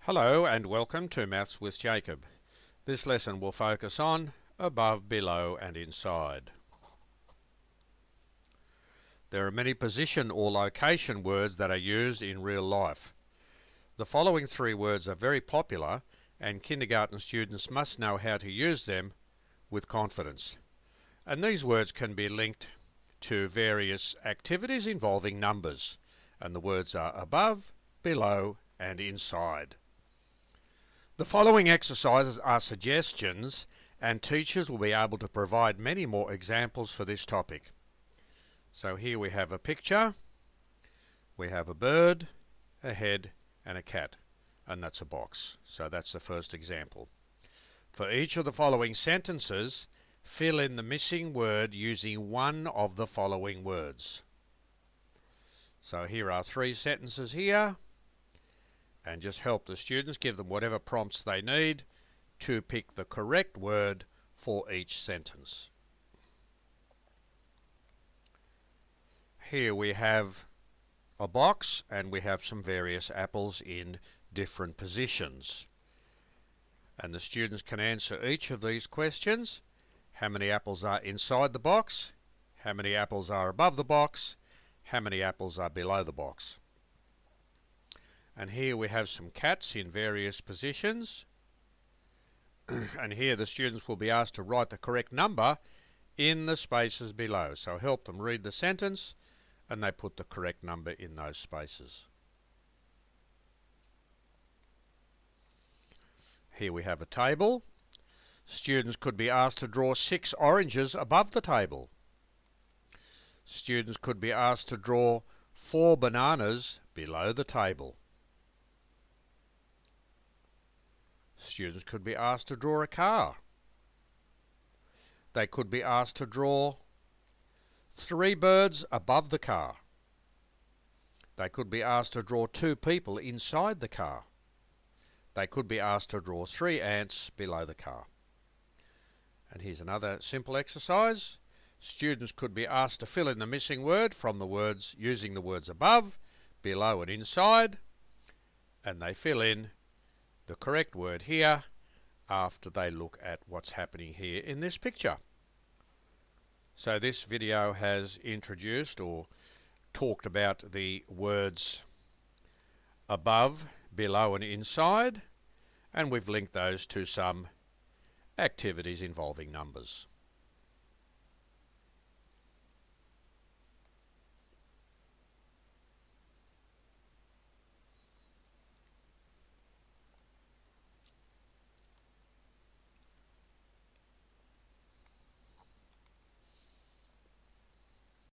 Hello and welcome to Maths with Jacob. This lesson will focus on above, below and inside. There are many position or location words that are used in real life. The following three words are very popular and kindergarten students must know how to use them with confidence. And these words can be linked to various activities involving numbers. And the words are above, below and inside. The following exercises are suggestions and teachers will be able to provide many more examples for this topic. So here we have a picture, we have a bird, a head and a cat, and that's a box. So that's the first example. For each of the following sentences, fill in the missing word using one of the following words. So here are three sentences here, and just help the students, give them whatever prompts they need to pick the correct word for each sentence. Here we have a box and we have some various apples in different positions. And the students can answer each of these questions. How many apples are inside the box? How many apples are above the box? How many apples are below the box? And here we have some cats in various positions. And here the students will be asked to write the correct number in the spaces below. So help them read the sentence and they put the correct number in those spaces. Here we have a table. Students could be asked to draw 6 oranges above the table. Students could be asked to draw 4 bananas below the table. Students could be asked to draw a car. They could be asked to draw 3 birds above the car. They could be asked to draw 2 people inside the car. They could be asked to draw 3 ants below the car. And here's another simple exercise. Students could be asked to fill in the missing word from the words using the words above, below and inside, and they fill in the correct word here after they look at what's happening here in this picture. So this video has introduced or talked about the words above, below and inside, and we've linked those to some activities involving numbers.